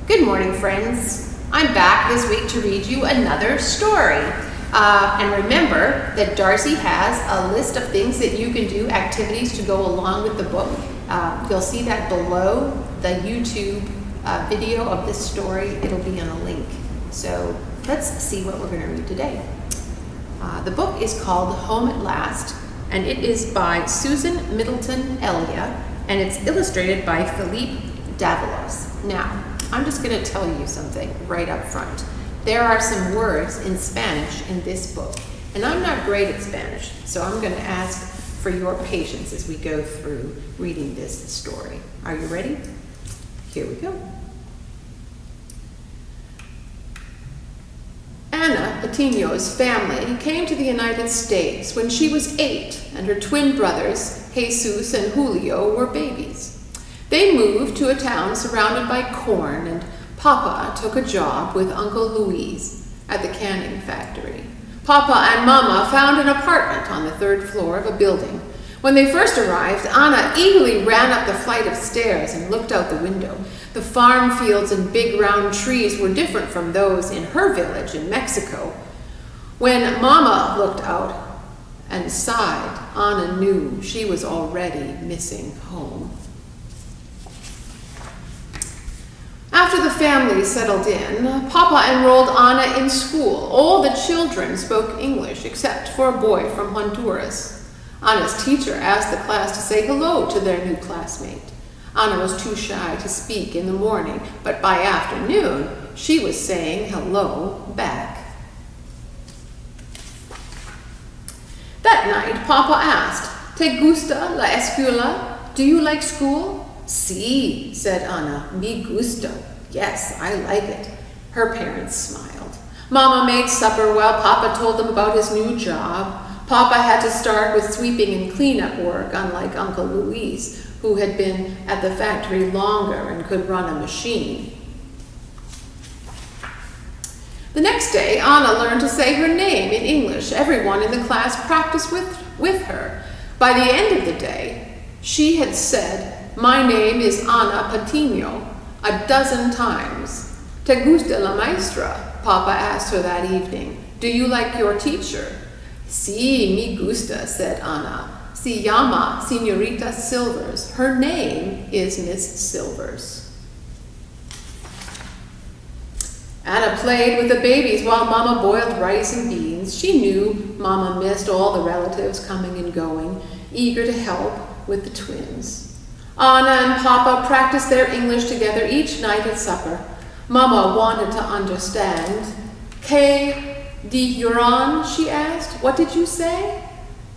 Good morning, friends. I'm back this week to read you another story. And remember that Darcy has a list of things that you can do, activities to go along with the book. You'll see that below the YouTube video of this story. It'll be in a link. So let's see what we're going to read today. The book is called Home at Last, and it is by Susan Middleton Elia, and it's illustrated by Philippe Davalos. Now, I'm just going to tell you something right up front. There are some words in Spanish in this book, and I'm not great at Spanish, so I'm going to ask for your patience as we go through reading this story. Are you ready? Here we go. Ana Patiño's family came to the United States when she was 8, and her twin brothers, Jesus and Julio, were babies. They moved to a town surrounded by corn, and Papa took a job with Uncle Luis at the canning factory. Papa and Mama found an apartment on the 3rd floor of a building. When they first arrived, Ana eagerly ran up the flight of stairs and looked out the window. The farm fields and big round trees were different from those in her village in Mexico. When Mama looked out and sighed, Ana knew she was already missing home. After the family settled in, Papa enrolled Ana in school. All the children spoke English except for a boy from Honduras. Ana's teacher asked the class to say hello to their new classmate. Ana was too shy to speak in the morning, but by afternoon, she was saying hello back. That night, Papa asked, "Te gusta la escuela? Do you like school?" "Sí," said Ana, "me gusta." Yes, I like it. Her parents smiled. Mama made supper while Papa told them about his new job. Papa had to start with sweeping and cleanup work, unlike Uncle Luis, who had been at the factory longer and could run a machine. The next day, Ana learned to say her name in English. Everyone in the class practiced with her. By the end of the day, she had said, "My name is Ana Patiño," a dozen times. "Te gusta la maestra?" Papa asked her that evening. "Do you like your teacher?" "Sí, me gusta," said Ana. "Se llama Señorita Silvers." Her name is Miss Silvers. Ana played with the babies while Mama boiled rice and beans. She knew Mama missed all the relatives coming and going, eager to help with the twins. Ana and Papa practiced their English together each night at supper. Mama wanted to understand. "Que dijeron?" she asked. "What did you say?"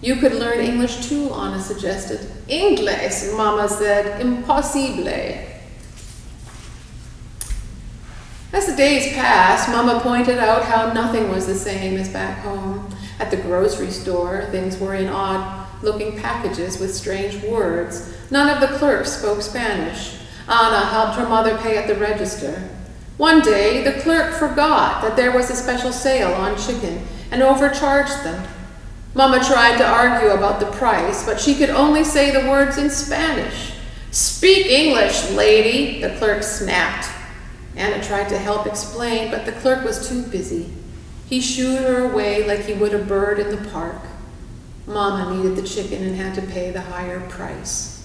"You could learn English too," Ana suggested. "Inglés," Mama said. "Impossible." As the days passed, Mama pointed out how nothing was the same as back home. At the grocery store, things were in odd-looking packages with strange words. None of the clerks spoke Spanish. Ana helped her mother pay at the register. One day, the clerk forgot that there was a special sale on chicken and overcharged them. Mama tried to argue about the price, but she could only say the words in Spanish. "Speak English, lady," the clerk snapped. Ana tried to help explain, but the clerk was too busy. He shooed her away like he would a bird in the park. Mama needed the chicken and had to pay the higher price.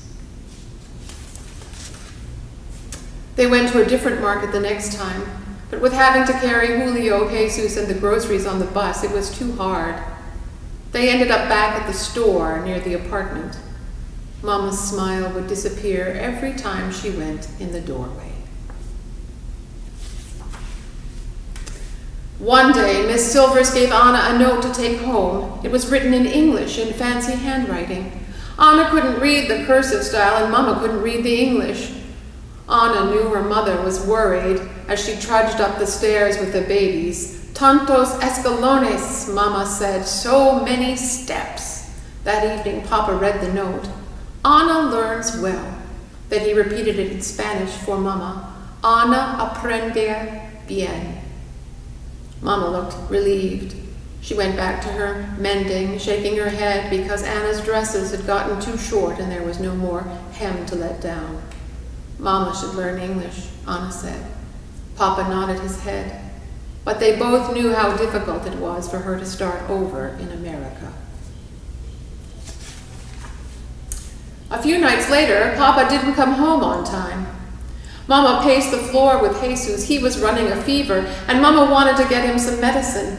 They went to a different market the next time, but with having to carry Julio, Jesus, and the groceries on the bus, it was too hard. They ended up back at the store near the apartment. Mama's smile would disappear every time she went in the doorway. One day, Miss Silvers gave Ana a note to take home. It was written in English in fancy handwriting. Ana couldn't read the cursive style, and Mama couldn't read the English. Ana knew her mother was worried as she trudged up the stairs with the babies. "Tantos escalones," Mama said, "so many steps." That evening, Papa read the note. "Ana learns well." Then he repeated it in Spanish for Mama. "Ana aprende bien." Mama looked relieved. She went back to her mending, shaking her head because Ana's dresses had gotten too short and there was no more hem to let down. Mama should learn English, Ana said. Papa nodded his head, but they both knew how difficult it was for her to start over in America. A few nights later, Papa didn't come home on time. Mama paced the floor with Jesus. He was running a fever, and Mama wanted to get him some medicine.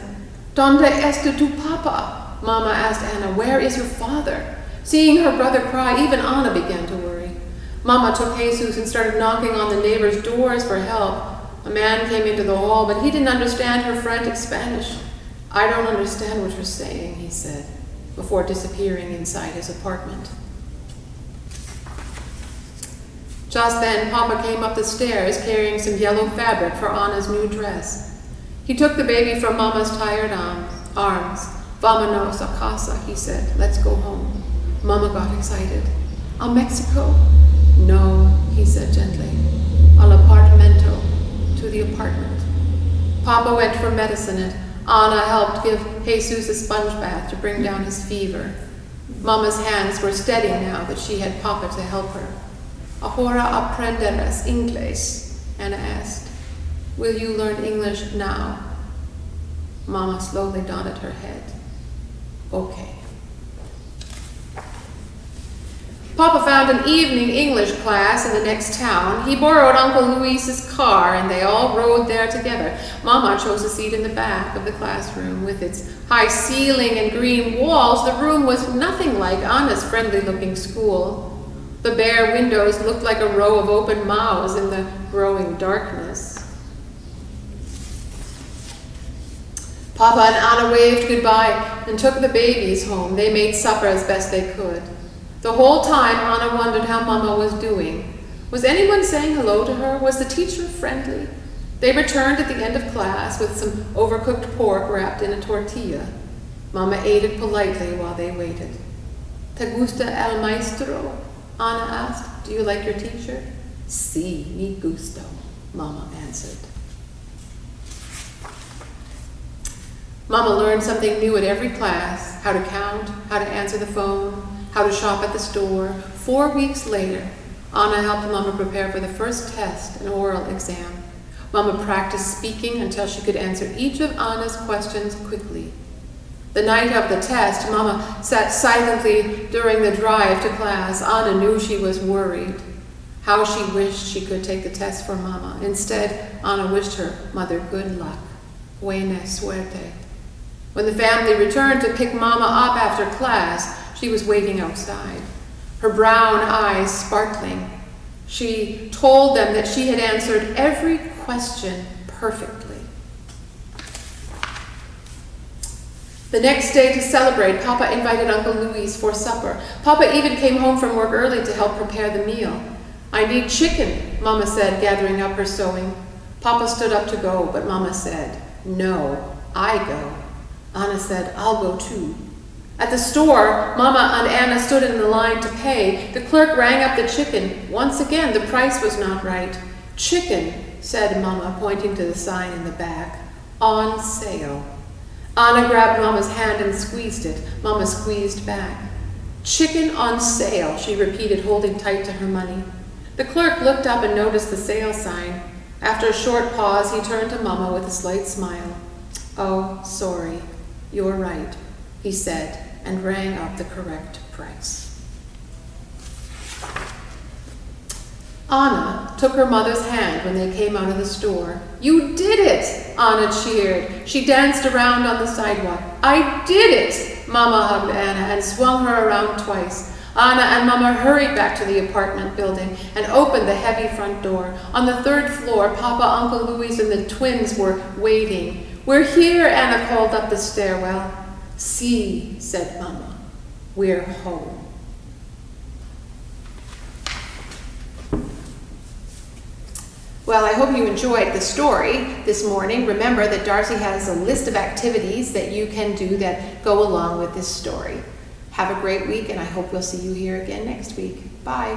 "Donde está tu papa?" Mama asked Anna. "Where is your father?" Seeing her brother cry, even Anna began to worry. Mama took Jesus and started knocking on the neighbors' doors for help. A man came into the hall, but he didn't understand her frantic Spanish. "I don't understand what you're saying," he said, before disappearing inside his apartment. Just then, Papa came up the stairs carrying some yellow fabric for Anna's new dress. He took the baby from Mama's tired arms. "Vámonos a casa," he said. "Let's go home." Mama got excited. "A Mexico?" "No," he said gently. "Al apartamento," to the apartment. Papa went for medicine, and Anna helped give Jesus a sponge bath to bring down his fever. Mama's hands were steady now that she had Papa to help her. "Ahora aprenderás inglés?" Anna asked. "Will you learn English now?" Mama slowly nodded her head. "Okay." Papa found an evening English class in the next town. He borrowed Uncle Luis's car, and they all rode there together. Mama chose a seat in the back of the classroom. With its high ceiling and green walls, the room was nothing like Anna's friendly-looking school. The bare windows looked like a row of open mouths in the growing darkness. Papa and Anna waved goodbye and took the babies home. They made supper as best they could. The whole time, Anna wondered how Mama was doing. Was anyone saying hello to her? Was the teacher friendly? They returned at the end of class with some overcooked pork wrapped in a tortilla. Mama ate it politely while they waited. "Te gusta el maestro?" Anna asked. "Do you like your teacher?" "Sí, me gusto," Mama answered. Mama learned something new at every class: how to count, how to answer the phone, how to shop at the store. 4 weeks later, Anna helped Mama prepare for the first test, an oral exam. Mama practiced speaking until she could answer each of Anna's questions quickly. The night of the test, Mama sat silently during the drive to class. Anna knew she was worried. How she wished she could take the test for Mama. Instead, Anna wished her mother good luck. Buena suerte. When the family returned to pick Mama up after class, she was waiting outside, her brown eyes sparkling. She told them that she had answered every question perfectly. The next day, to celebrate, Papa invited Uncle Luis for supper. Papa even came home from work early to help prepare the meal. "I need chicken," Mama said, gathering up her sewing. Papa stood up to go, but Mama said, "No, I go." Anna said, "I'll go too." At the store, Mama and Anna stood in the line to pay. The clerk rang up the chicken. Once again, the price was not right. "Chicken," said Mama, pointing to the sign in the back. "On sale." Anna grabbed Mama's hand and squeezed it. Mama squeezed back. "Chicken on sale," she repeated, holding tight to her money. The clerk looked up and noticed the sale sign. After a short pause, he turned to Mama with a slight smile. "Oh, sorry, you're right," he said, and rang up the correct price. Anna took her mother's hand when they came out of the store. "You did it!" Anna cheered. She danced around on the sidewalk. "I did it!" Mama hugged Anna and swung her around twice. Anna and Mama hurried back to the apartment building and opened the heavy front door. On the 3rd floor, Papa, Uncle Luis, and the twins were waiting. "We're here," Anna called up the stairwell. "Sí," said Mama. "We're home." Well, I hope you enjoyed the story this morning. Remember that Darcy has a list of activities that you can do that go along with this story. Have a great week, and I hope we'll see you here again next week. Bye.